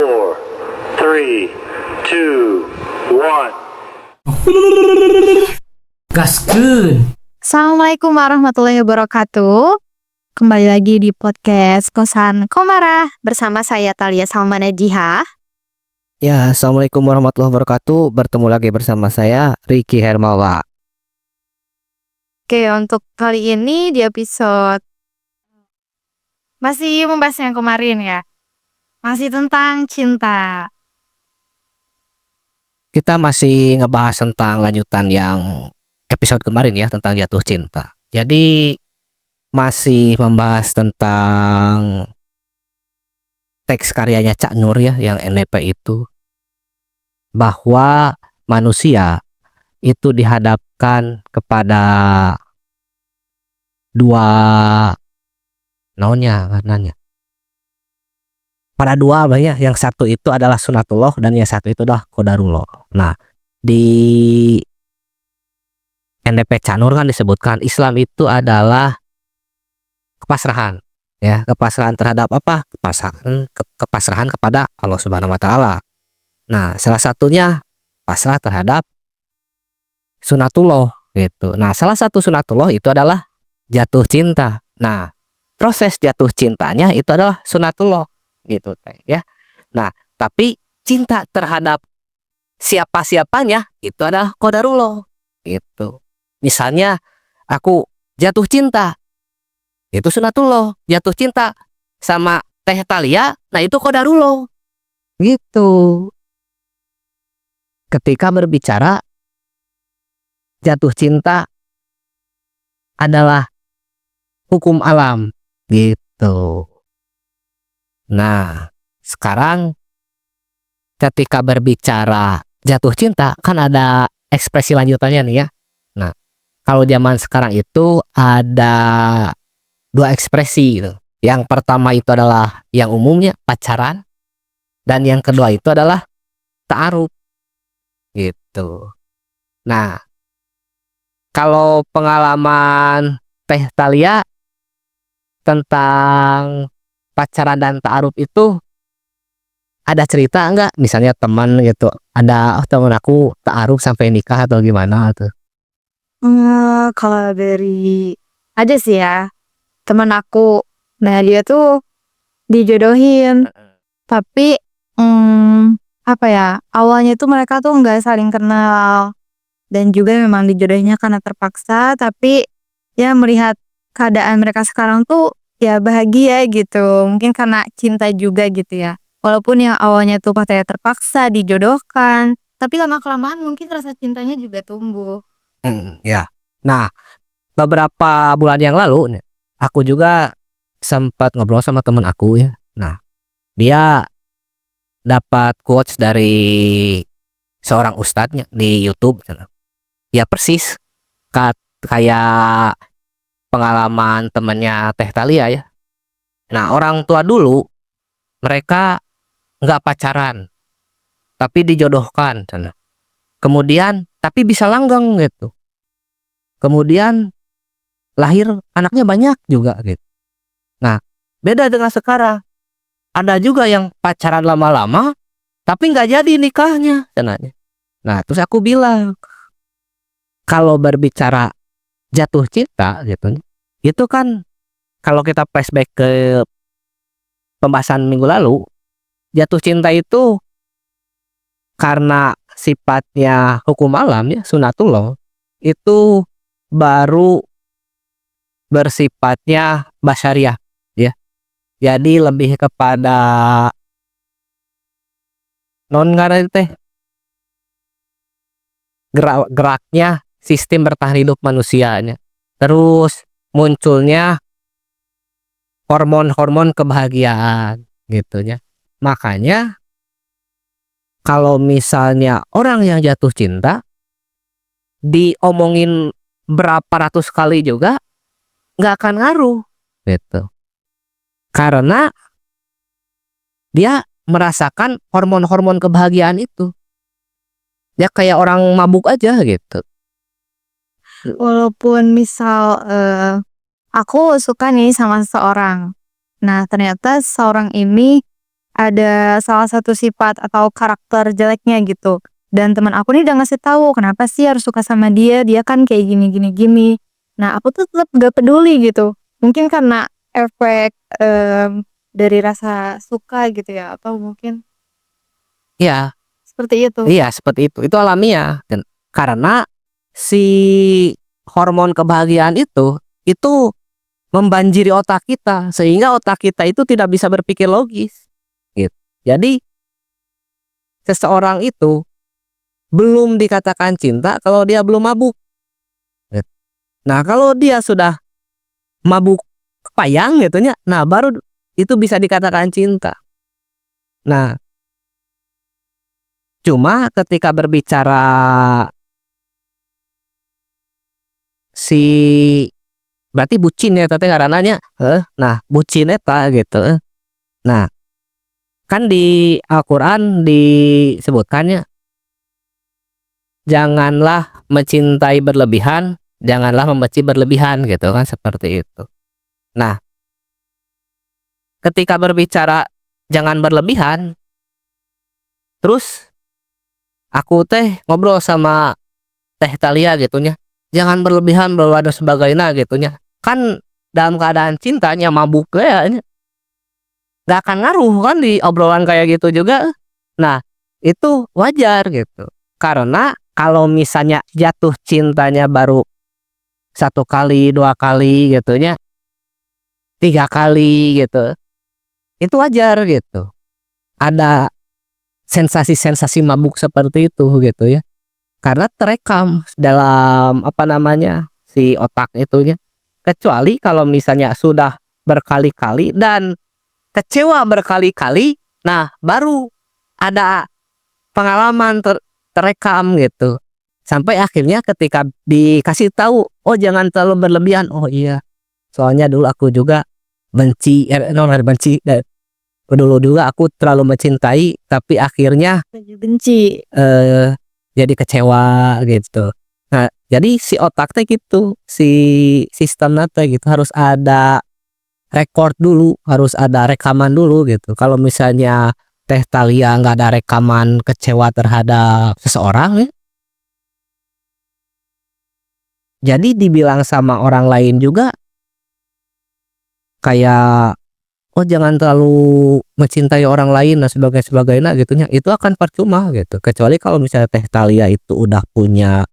4, 3, 2, 1. Gaskeun. Assalamualaikum warahmatullahi wabarakatuh. Kembali lagi di podcast Kosan Komara bersama saya Talia Salmana Jiha. Ya, assalamualaikum warahmatullahi wabarakatuh. Bertemu lagi bersama saya Ricky Hermawa. Oke, untuk kali ini di episode masih membahas yang kemarin ya. Masih tentang cinta. Kita masih ngebahas tentang lanjutan yang episode kemarin ya, tentang jatuh cinta. Jadi masih membahas tentang teks karyanya Cak Nur ya, yang NDP itu, bahwa manusia itu dihadapkan kepada dua karenanya pada dua apa ya, yang satu itu adalah sunatullah dan yang satu itu adalah qadarullah. Nah, di NDP Cak Nur kan disebutkan Islam itu adalah kepasrahan ya, kepasrahan terhadap apa? Kepasrahan kepada Allah Subhanahu wa taala. Nah, salah satunya pasrah terhadap sunatullah gitu. Nah, salah satu sunatullah itu adalah jatuh cinta. Nah, proses jatuh cintanya itu adalah sunatullah gitu teh ya. Nah, tapi cinta terhadap siapa-siapanya itu adalah qadarullah gitu. Misalnya aku jatuh cinta, itu sunatullah. Jatuh cinta sama Teh Talia, nah itu qadarullah gitu. Ketika berbicara jatuh cinta adalah hukum alam gitu. Nah, sekarang ketika berbicara jatuh cinta kan ada ekspresi lanjutannya nih ya. Nah, kalau zaman sekarang itu ada dua ekspresi gitu. Yang pertama itu adalah yang umumnya pacaran, dan yang kedua itu adalah ta'aruf gitu. Nah, kalau pengalaman Teh Talia tentang pacaran dan ta'aruf itu ada cerita enggak? Misalnya teman gitu, ada teman aku ta'aruf sampai nikah atau gimana tuh? Kalau dari ada sih ya teman aku, nah dia tuh dijodohin, tapi apa ya, awalnya tuh mereka tuh nggak saling kenal dan juga memang dijodohinnya karena terpaksa, tapi ya melihat keadaan mereka sekarang tuh ya bahagia gitu, mungkin karena cinta juga gitu ya. Walaupun yang awalnya tuh katanya terpaksa dijodohkan, tapi lama-kelamaan mungkin rasa cintanya juga tumbuh. Ya. Nah, beberapa bulan yang lalu aku juga sempat ngobrol sama temen aku ya. Nah, dia dapat quotes dari seorang ustadznya di YouTube. Ya persis kayak pengalaman temennya Teh Talia ya. Nah, orang tua dulu mereka nggak pacaran, tapi dijodohkan. Kemudian tapi bisa langgeng gitu. Kemudian lahir anaknya banyak juga gitu. Nah, beda dengan sekarang. Ada juga yang pacaran lama-lama tapi nggak jadi nikahnya. Nah, terus aku bilang, kalau berbicara jatuh cinta gitu, itu kan kalau kita flashback ke pembahasan minggu lalu, jatuh cinta itu karena sifatnya hukum alam ya, sunatullah, itu baru bersifatnya basyariah ya. Jadi lebih kepada geraknya sistem bertahan hidup manusianya. Terus munculnya hormon-hormon kebahagiaan gitu ya. Makanya kalau misalnya orang yang jatuh cinta diomongin berapa ratus kali juga nggak akan ngaruh gitu. Karena dia merasakan hormon-hormon kebahagiaan itu. Ya kayak orang mabuk aja gitu. Walaupun misal aku suka nih sama seseorang. Nah, ternyata seseorang ini ada salah satu sifat atau karakter jeleknya gitu. Dan teman aku nih udah ngasih tahu kenapa sih harus suka sama dia, dia kan kayak gini gini gini. Nah, aku tuh tetap gak peduli gitu. Mungkin karena efek dari rasa suka gitu ya, atau mungkin Iya, seperti itu. iya seperti itu. Itu alamiah. Dan karena si hormon kebahagiaan itu membanjiri otak kita sehingga otak kita itu tidak bisa berpikir logis. Gitu. Jadi seseorang itu belum dikatakan cinta kalau dia belum mabuk. Gitu. Nah, kalau dia sudah mabuk kepayang gitu nya, nah baru itu bisa dikatakan cinta. Nah, cuma ketika berbicara si berarti bucin ya tadi karenanya, nah bucin eta gitu. Nah, kan di Al-Qur'an disebutkannya janganlah mencintai berlebihan, janganlah membenci berlebihan gitu kan seperti itu. Nah, ketika berbicara jangan berlebihan, terus aku teh ngobrol sama Teh Talia gitunya. Jangan berlebihan bahwa dan sebagainya gitunya. Kan dalam keadaan cintanya mabuk kayaknya. Gak akan ngaruh kan di obrolan kayak gitu juga. Nah, itu wajar gitu. Karena kalau misalnya jatuh cintanya baru 1 kali, 2 kali gitunya, 3 kali gitu. Itu wajar gitu. Ada sensasi-sensasi mabuk seperti itu gitu ya. Karena terekam dalam apa namanya si otak itunya. Kecuali kalau misalnya sudah berkali-kali dan kecewa berkali-kali, nah baru ada pengalaman terekam gitu. Sampai akhirnya ketika dikasih tahu, oh jangan terlalu berlebihan. Oh iya, soalnya dulu aku juga benci, dulu juga aku terlalu mencintai, tapi akhirnya Benci. jadi kecewa gitu. Nah, jadi si otak teh gitu, si sistem teh gitu harus ada record dulu, harus ada rekaman dulu gitu. Kalau misalnya Teh Talia nggak ada rekaman kecewa terhadap seseorang ya, jadi dibilang sama orang lain juga kayak oh jangan terlalu mencintai orang lain dan sebagainya gitunya, itu akan percuma gitu. Kecuali kalau misalnya Teh Talia itu udah punya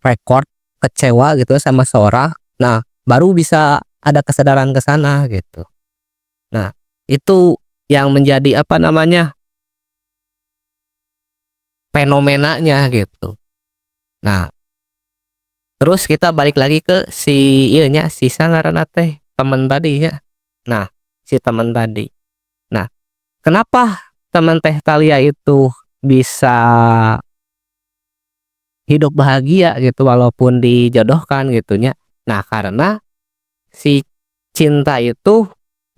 record kecewa gitu sama seorang, nah baru bisa ada kesadaran ke sana gitu. Nah, itu yang menjadi apa namanya fenomenanya gitu. Nah, terus kita balik lagi ke si ieunya si sangarana teh temen tadi ya. Nah, si temen tadi. Nah, kenapa temen Teh Talia itu bisa hidup bahagia gitu walaupun dijodohkan gitunya. Nah, karena si cinta itu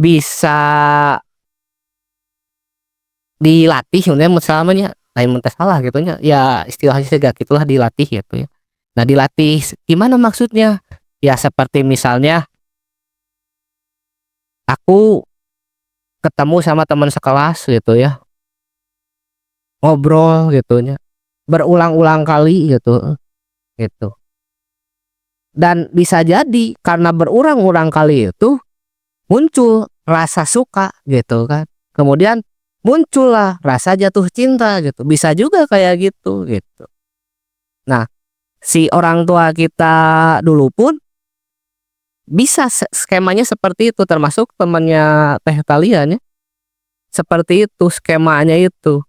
bisa dilatih sebenarnya misalnya lain mun teh salah gitunya. Ya istilahnya segak gitulah dilatih gitu ya. Nah, dilatih gimana maksudnya? Ya seperti misalnya aku ketemu sama teman sekelas gitu ya. Ngobrol gitunya. Berulang-ulang kali gitu. Gitu. Dan bisa jadi karena berulang-ulang kali itu muncul rasa suka gitu kan. Kemudian muncullah rasa jatuh cinta gitu. Bisa juga kayak gitu gitu. Nah, si orang tua kita dulu pun bisa skemanya seperti itu, termasuk temannya Teh Talia ya. Seperti itu skemanya itu.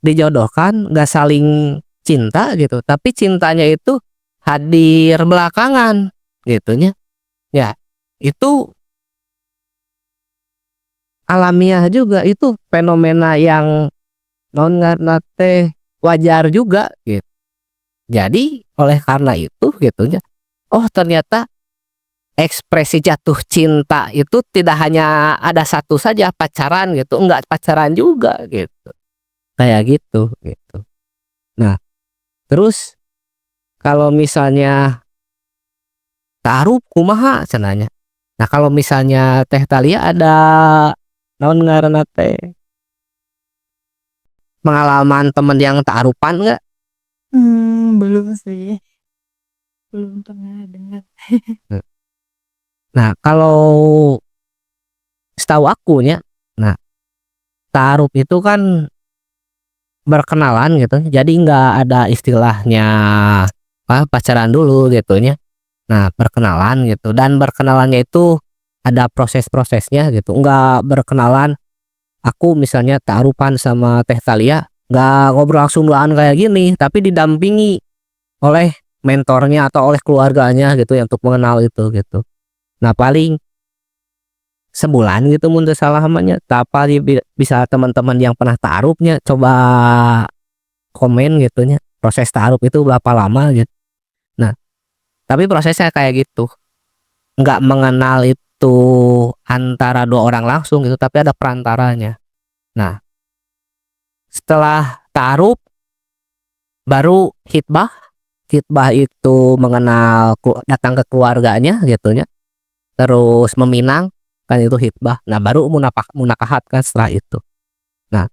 Dijodohkan nggak saling cinta gitu, tapi cintanya itu hadir belakangan gitunya. Ya, itu alamiah juga, itu fenomena yang non ngaranna teh wajar juga gitu. Jadi oleh karena itu gitunya. Oh, ternyata ekspresi jatuh cinta itu tidak hanya ada satu saja pacaran gitu, enggak pacaran juga gitu. Kayak gitu gitu. Nah, terus kalau misalnya taruh kumaha cenanya. Nah, kalau misalnya Teh Talia ada naon ngaranna teh pengalaman temen yang ta'arupan nggak? Belum sih. Belum pernah dengar. Nah, kalau setahu aku nya, nah ta'aruf itu kan berkenalan gitu, jadi nggak ada istilahnya pacaran dulu gitunya. Nah, berkenalan gitu, dan berkenalannya itu ada proses-prosesnya gitu, nggak berkenalan aku misalnya ta'arufan sama Teh Thalia, nggak ngobrol langsung duaan kayak gini, tapi didampingi oleh mentornya atau oleh keluarganya gitu ya untuk mengenal itu gitu. Nah, paling sebulan gitu mun teu salah mah nya. Bisa teman-teman yang pernah ta'arufnya coba komen gitu nya, proses ta'aruf itu berapa lama gitu. Nah, tapi prosesnya kayak gitu, nggak mengenal itu antara dua orang langsung gitu, tapi ada perantaranya. Nah, setelah ta'aruf baru hitbah. Hitbah itu mengenal datang ke keluarganya gitu nya, terus meminang kan itu hitbah. Nah, baru munakahat kan setelah itu. Nah,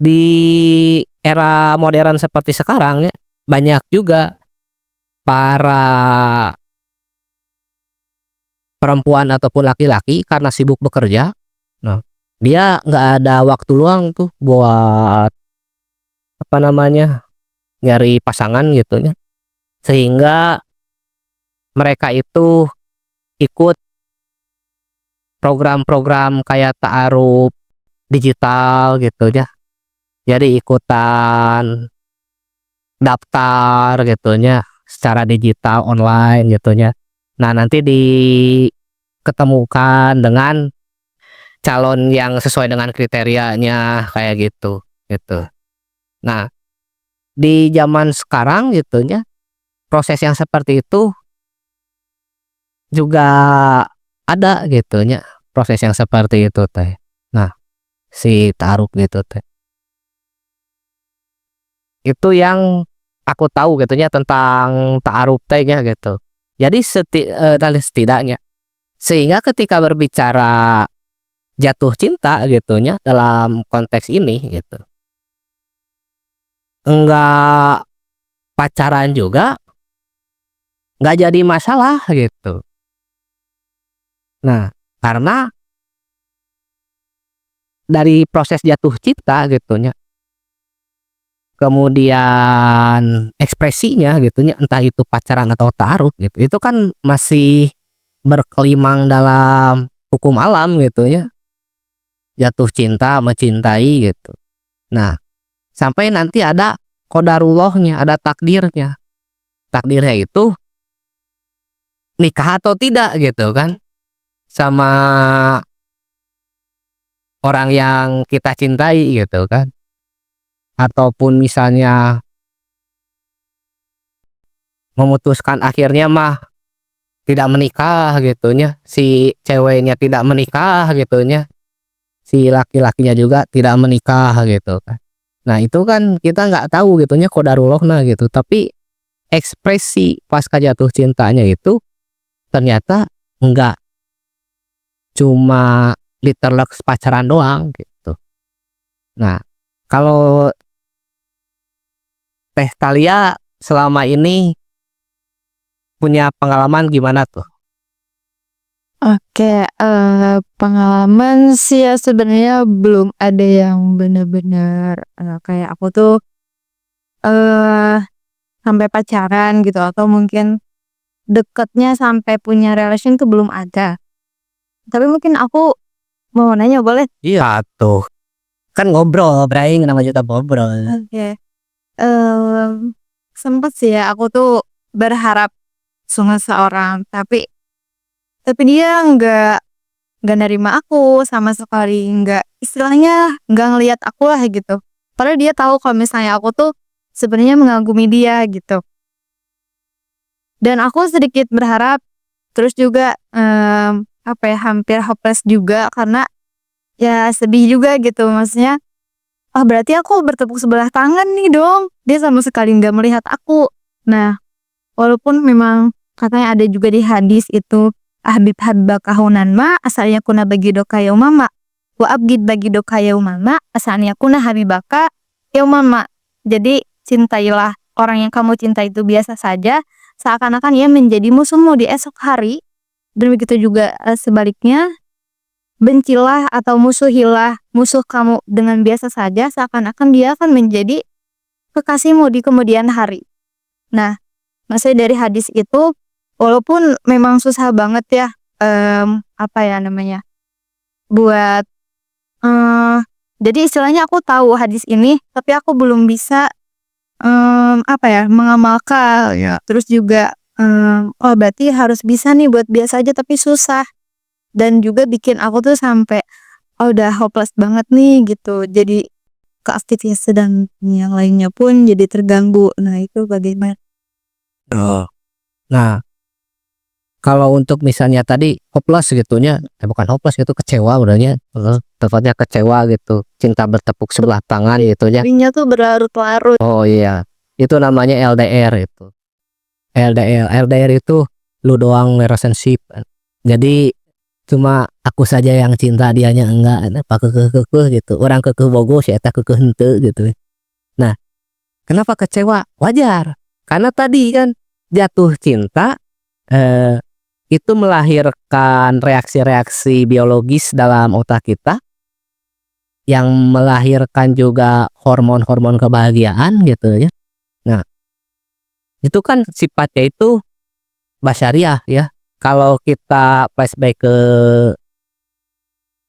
di era modern seperti sekarang ya, banyak juga para perempuan ataupun laki-laki karena sibuk bekerja. Nah, dia nggak ada waktu luang tuh buat apa namanya, nyari pasangan gitu ya, sehingga mereka itu ikut program-program kayak ta'aruf digital gitu ya, jadi ikutan daftar gitu ya secara digital online gitu ya. Nah, nanti diketemukan dengan calon yang sesuai dengan kriterianya kayak gitu gitu. Nah, di zaman sekarang gitu ya, proses yang seperti itu juga ada gitu ya, proses yang seperti itu teh. Nah, si ta'aruf gitu teh. Itu yang aku tahu gitu ya tentang ta'aruf teh nya gitu. Jadi setidaknya sehingga ketika berbicara jatuh cinta gitu nya dalam konteks ini gitu, enggak pacaran juga nggak jadi masalah gitu. Nah, karena dari proses jatuh cinta gitu nya, kemudian ekspresinya gitu nya, entah itu pacaran atau ta'aruf gitu, itu kan masih berkelimang dalam hukum alam gitu ya, jatuh cinta, mencintai gitu. Nah, sampai nanti ada qadarullohnya, ada takdirnya. Takdirnya itu nikah atau tidak gitu kan, sama orang yang kita cintai gitu kan. Ataupun misalnya memutuskan akhirnya mah tidak menikah gitu nya, si ceweknya tidak menikah gitu nya, si laki-lakinya juga tidak menikah gitu kan. Nah, itu kan kita nggak tahu gitu nya qadarullohna gitu, tapi ekspresi pasca jatuh cintanya itu ternyata enggak cuma literally pacaran doang gitu. Nah, kalau Teh Thalia selama ini punya pengalaman gimana tuh? Oke, pengalaman sih ya sebenarnya belum ada yang bener-bener, kayak aku tuh, eee, sampai pacaran gitu atau mungkin deketnya sampai punya relation tuh belum ada. Tapi mungkin aku mau nanya boleh? Iya tuh, kan ngobrol, Bray, namanya juga ngobrol. Oke. Sempet sih ya aku tuh berharap sama seorang, tapi dia nggak nerima aku sama sekali, nggak istilahnya nggak ngelihat aku lah gitu. Padahal dia tahu kalau misalnya aku tuh sebenarnya mengagumi dia gitu. Dan aku sedikit berharap, terus juga apa ya, hampir hopeless juga karena ya sedih juga gitu, maksudnya berarti aku bertepuk sebelah tangan nih dong, dia sama sekali nggak melihat aku. Nah, walaupun memang katanya ada juga di hadis itu, ahbib habbaka hunanma asalnya kuna bagi doka yaumama wa abgid bagi doka yaumama asalnya kuna habibaka Mama. Jadi cintailah orang yang kamu cinta itu biasa saja, seakan-akan ia menjadi musuhmu di esok hari. Dan begitu juga sebaliknya, bencilah atau musuhilah musuh kamu dengan biasa saja, seakan-akan dia akan menjadi kekasihmu di kemudian hari. Nah, maksudnya dari hadis itu, walaupun memang susah banget ya, apa ya namanya, buat jadi istilahnya aku tahu hadis ini, tapi aku belum bisa apa ya, mengamalkan. ya. Terus juga oh berarti harus bisa nih buat biasa aja, tapi susah. Dan juga bikin aku tuh sampai oh udah hopeless banget nih gitu. Jadi keaktivitas dan yang lainnya pun jadi terganggu. Nah, itu bagaimana? Oh. Nah, kalau untuk misalnya tadi hopeless gitunya, bukan hopeless gitu, kecewa udahnya, tepatnya kecewa gitu, cinta bertepuk sebelah tangan gitunya. Jadinya tuh berlarut-larut. Oh iya, itu namanya LDR itu. LDR itu lu doang relationship. Jadi cuma aku saja yang cinta, dianya enggak, apa kekeh gitu. Orang kekeh bogo si eta kekeh henteu gitu. Nah, kenapa kecewa? Wajar. Karena tadi kan jatuh cinta itu melahirkan reaksi-reaksi biologis dalam otak kita yang melahirkan juga hormon-hormon kebahagiaan gitu ya. Nah, itu kan sifatnya itu basyariah ya. Kalau kita flashback ke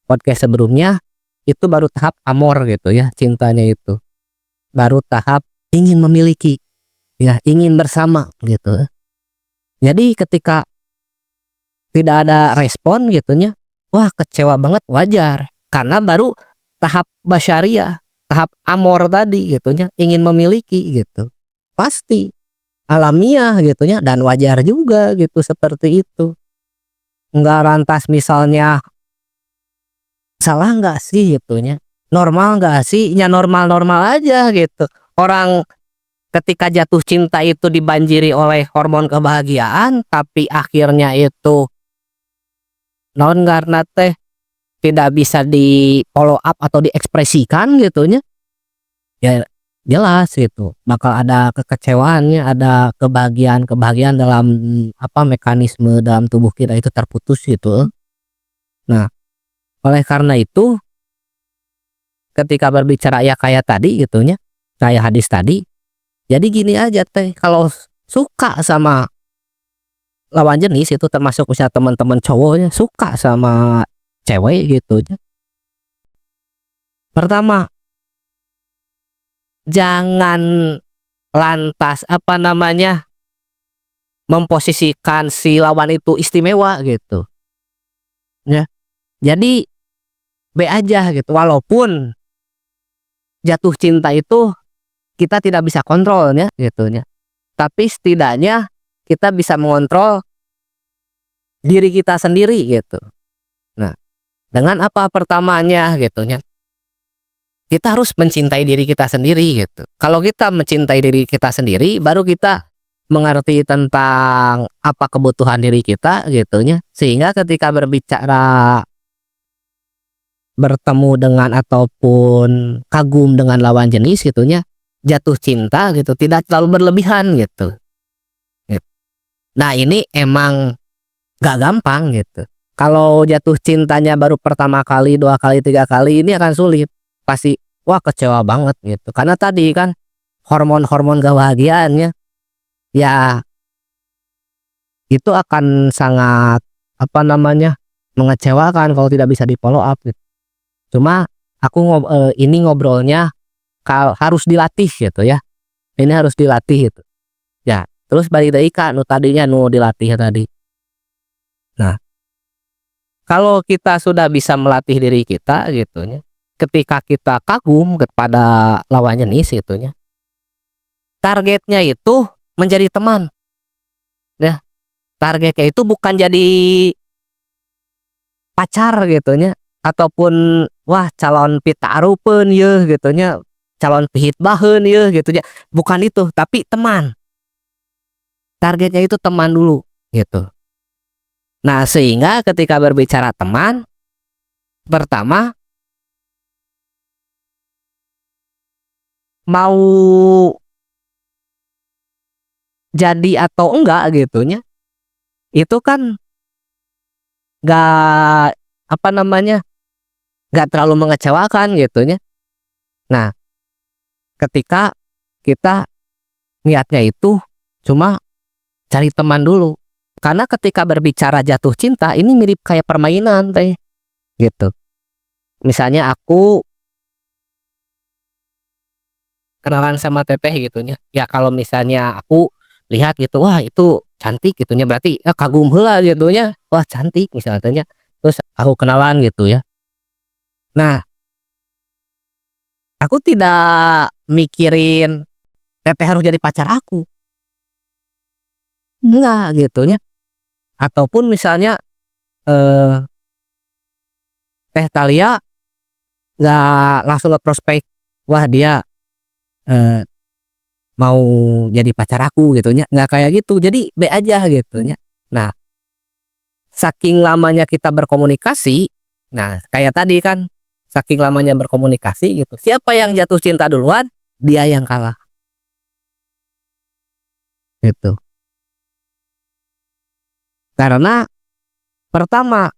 podcast sebelumnya, itu baru tahap amor gitu ya, cintanya itu. Baru tahap ingin memiliki, ya, ingin bersama gitu. Jadi ketika tidak ada respon gitunya, wah kecewa banget, wajar. Karena baru tahap basyariah, tahap amor tadi gitunya, ingin memiliki gitu. Pasti alamiah gitunya, dan wajar juga gitu seperti itu. Nggak lantas misalnya salah nggak sih gitunya, normal nggak sih, ya normal-normal aja gitu. Orang ketika jatuh cinta itu dibanjiri oleh hormon kebahagiaan, tapi akhirnya itu non karena teh tidak bisa di follow up atau diekspresikan gitunya, ya jelas gitu bakal ada kekecewaannya, ada kebahagiaan dalam apa mekanisme dalam tubuh kita itu terputus gitu. Nah, oleh karena itu ketika berbicara ya kayak tadi gitunya, kayak hadis tadi, jadi gini aja teh, kalau suka sama lawan jenis itu termasuk misalnya teman-teman cowoknya suka sama cewek gitu, pertama jangan lantas apa namanya memposisikan si lawan itu istimewa gitu ya. Jadi B aja gitu, walaupun jatuh cinta itu kita tidak bisa kontrolnya gitu ya, tapi setidaknya kita bisa mengontrol diri kita sendiri gitu. Nah, dengan apa pertamanya gitu ya, kita harus mencintai diri kita sendiri gitu. Kalau kita mencintai diri kita sendiri, baru kita mengerti tentang apa kebutuhan diri kita gitunya, sehingga ketika berbicara bertemu dengan ataupun kagum dengan lawan jenis gitunya, jatuh cinta gitu tidak terlalu berlebihan gitu. Nah, ini emang gak gampang gitu. Kalau jatuh cintanya baru pertama kali, 2 kali, 3 kali, ini akan sulit. Pasti wah kecewa banget gitu. Karena tadi kan hormon-hormon kebahagiaannya ya itu akan sangat apa namanya mengecewakan kalau tidak bisa di follow up gitu. Cuma aku ini ngobrolnya harus dilatih gitu ya. Ini harus dilatih gitu. Ya, terus balik deui ka nu tadinya nu dilatih tadi. Nah, kalau kita sudah bisa melatih diri kita gitu ya, ketika kita kagum kepada lawan jenis gitu ya, targetnya itu menjadi teman. Ya, targetnya itu bukan jadi pacar gitu ya, ataupun wah calon pitarupeun yeuh gitu ya, calon pihit baheun yeuh gitu ya. Bukan itu, tapi teman. Targetnya itu teman dulu gitu. Nah, sehingga ketika berbicara teman, pertama mau jadi atau enggak gitunya, itu kan nggak apa namanya, nggak terlalu mengecewakan gitunya. Nah, ketika kita niatnya itu cuma cari teman dulu. Karena ketika berbicara jatuh cinta ini mirip kayak permainan teh gitu. Misalnya aku kenalan sama teteh gitunya. Ya kalau misalnya aku lihat gitu, wah itu cantik gitunya, berarti ya kagum heula gitunya. Wah cantik misalnya. Terus aku kenalan gitu ya. Nah, aku tidak mikirin teteh harus jadi pacar aku. Enggak gitunya. Ataupun misalnya eh Teh Talia nggak langsung ke prospek, wah dia eh, mau jadi pacar aku gitunya, nggak kayak gitu, jadi B aja gitunya. Nah, saking lamanya kita berkomunikasi, nah kayak tadi kan, saking lamanya berkomunikasi gitu, siapa yang jatuh cinta duluan, dia yang kalah gitu. Karena pertama,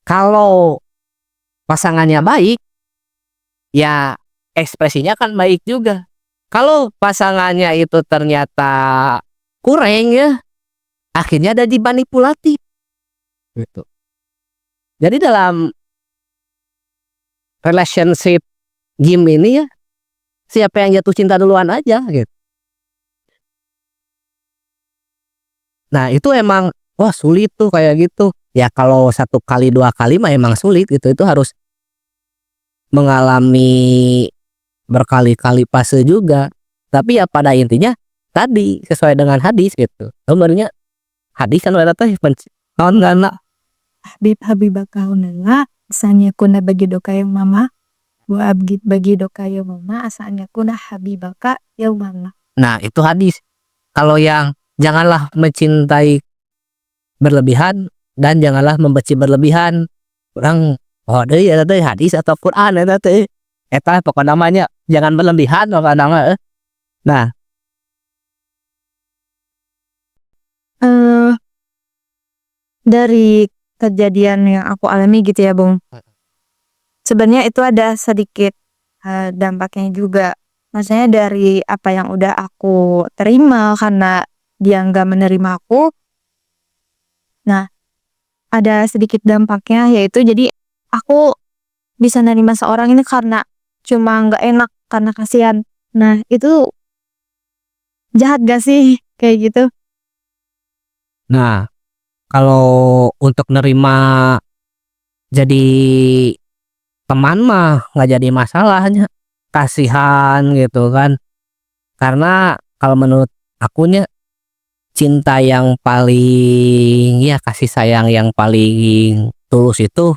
kalau pasangannya baik, ya ekspresinya kan baik juga. Kalau pasangannya itu ternyata kurang ya, akhirnya ada dimanipulatif gitu. Jadi dalam relationship game ini ya, siapa yang jatuh cinta duluan aja gitu. Nah itu emang wah sulit tuh kayak gitu. Ya kalau satu kali dua kali mah emang sulit gitu. Itu harus mengalami berkali-kali fase juga. Tapi ya pada intinya tadi sesuai dengan hadis gitu. Sebenarnya hadis kan ada teh naon ngana Habib Habibah kaunana asalnya kuna bagi doka yang mama wa abgid bagi doka yang mama asalnya kuna habibaka yang mama. Nah itu hadis. Kalau yang janganlah mencintai berlebihan dan janganlah membenci berlebihan. Kurang oh deui eta teh hadis atau Quran eta teh. Eta pokoknya namanya jangan berlebihan pokoknya nama. Nah, eh dari kejadian yang aku alami gitu ya, Bung. Sebenarnya itu ada sedikit dampaknya juga. Maksudnya dari apa yang udah aku terima karena dia nggak menerima aku. Nah, ada sedikit dampaknya yaitu jadi aku bisa nerima seorang ini karena cuma nggak enak karena kasihan. Nah, itu jahat gak sih kayak gitu? nah kalau untuk nerima jadi teman mah nggak jadi masalahnya. Kasihan gitu kan. Karena kalau menurut akunya cinta yang paling ya kasih sayang yang paling tulus itu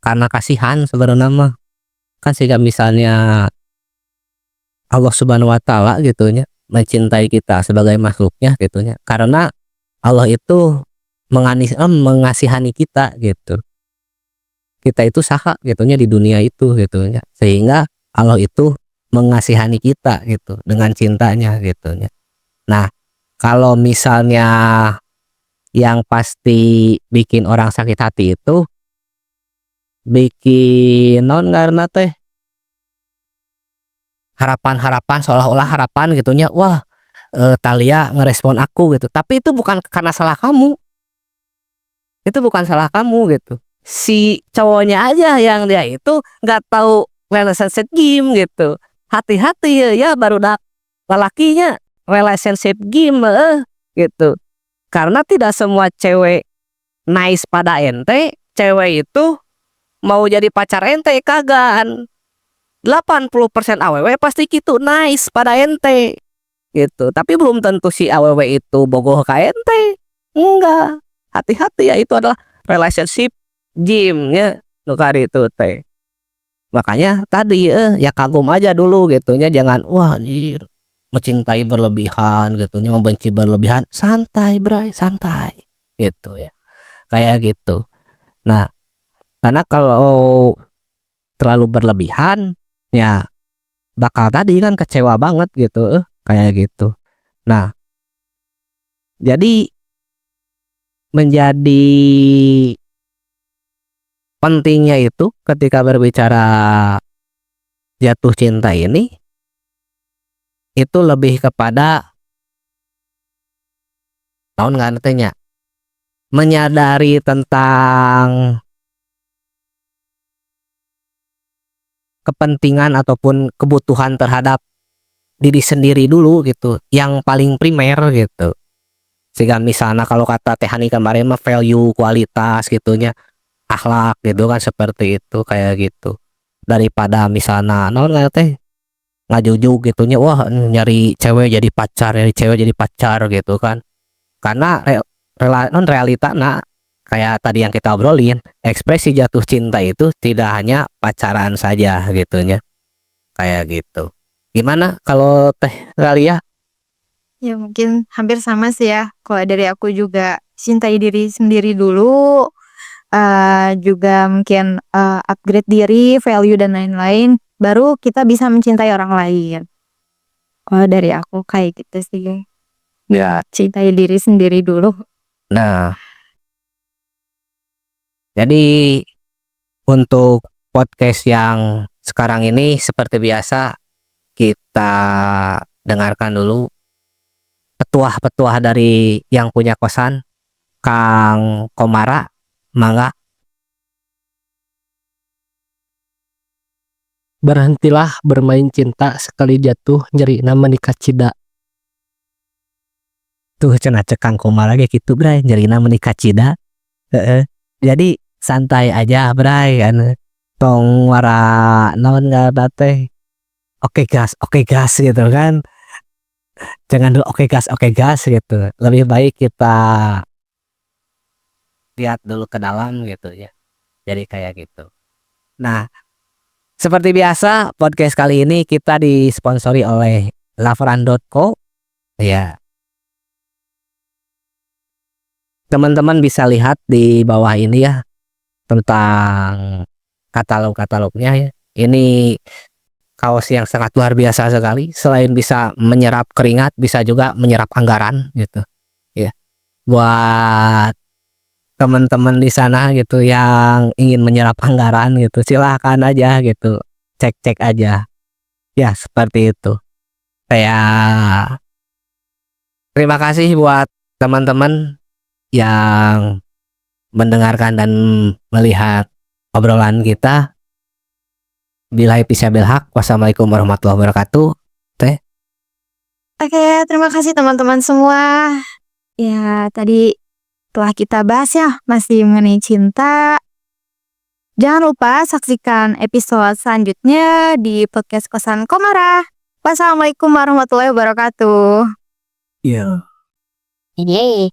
karena kasihan sebenarnya mah. Kan sehingga misalnya Allah Subhanahu wa taala gitunya mencintai kita sebagai makhluknya gitunya. Karena Allah itu mengasihani kita gitu. Kita itu saha gitunya di dunia itu gitunya. Sehingga Allah itu mengasihani kita gitu dengan cintanya gitunya. Nah, kalau misalnya yang pasti bikin orang sakit hati itu bikin non karena teh harapan-harapan seolah-olah harapan gitunya. Wah, Talia ngerespon aku gitu. Tapi itu bukan karena salah kamu. Itu bukan salah kamu gitu. Si cowoknya aja yang dia itu nggak tahu relationship game gitu. Hati-hati ya barudak lelakinya relationship game gitu. Karena tidak semua cewek nice pada ente, cewek itu mau jadi pacar ente kagan. 80% AWW pasti gitu nice pada ente gitu. Tapi belum tentu si AWW itu bogoh ka ente. Enggak. Hati-hati ya, itu adalah relationship gym ya nu kari itu teh. Makanya tadi ya kagum aja dulu gitunya, jangan wah anjir mencintai berlebihan gitunya, membenci berlebihan. Santai bray, santai gitu ya. Kayak gitu. Nah, karena kalau terlalu berlebihan ya bakal tadi kan kecewa banget gitu, kayak gitu. Nah, jadi menjadi pentingnya itu ketika berbicara jatuh cinta ini, itu lebih kepada naon ngartinya, menyadari tentang kepentingan ataupun kebutuhan terhadap diri sendiri dulu gitu, yang paling primer gitu. Sehingga misalnya kalau kata Teh Hani kemarin mah value, kualitas gitunya, akhlak gitu kan seperti itu kayak gitu. Daripada misalnya naon teh ngajujuk gitunya, wah nyari cewek jadi pacar, nyari cewek jadi pacar gitu kan. Karena realita kayak tadi yang kita obrolin, ekspresi jatuh cinta itu tidak hanya pacaran saja gitunya, kayak gitu. Gimana kalau Teh Ralia? Ya mungkin hampir sama sih ya. Kalau dari aku juga cintai diri sendiri dulu, juga mungkin upgrade diri, value dan lain-lain, baru kita bisa mencintai orang lain. Kalau dari aku kayak gitu sih, Ya, cintai diri sendiri dulu. nah, jadi untuk podcast yang sekarang ini seperti biasa kita dengarkan dulu petuah-petuah dari yang punya kosan, Kang Komara, mangga. Berhentilah bermain cinta, sekali jatuh nyerina menikah cida. Tuh cenah cek Kang Komara kayak gitu bray, nyerina menikah cida. Heeh. Jadi santai aja bray kan. Tong wara naon ngaranna teh. Oke gas gitu kan. Jangan dulu oke gas gitu. Lebih baik kita lihat dulu ke dalam gitu ya. Jadi kayak gitu. Nah, seperti biasa podcast kali ini kita disponsori oleh Laveran.co. Ya, teman-teman bisa lihat di bawah ini ya tentang katalog-katalognya ya. Ini kaos yang sangat luar biasa sekali. Selain bisa menyerap keringat, bisa juga menyerap anggaran gitu. Ya, buat teman-teman di sana gitu yang ingin menyerap anggaran gitu, silahkan aja gitu, cek-cek aja. Ya, seperti itu. Saya terima kasih buat teman-teman yang mendengarkan dan melihat obrolan kita. Billahi taufiq haq. Wassalamualaikum warahmatullahi wabarakatuh. Teh. Oke, terima kasih teman-teman semua. Ya, tadi telah kita bahas ya, masih mengenai cinta. Jangan lupa saksikan episode selanjutnya di podcast Kosan Komara. Wassalamualaikum warahmatullahi wabarakatuh. Ya. Yeay.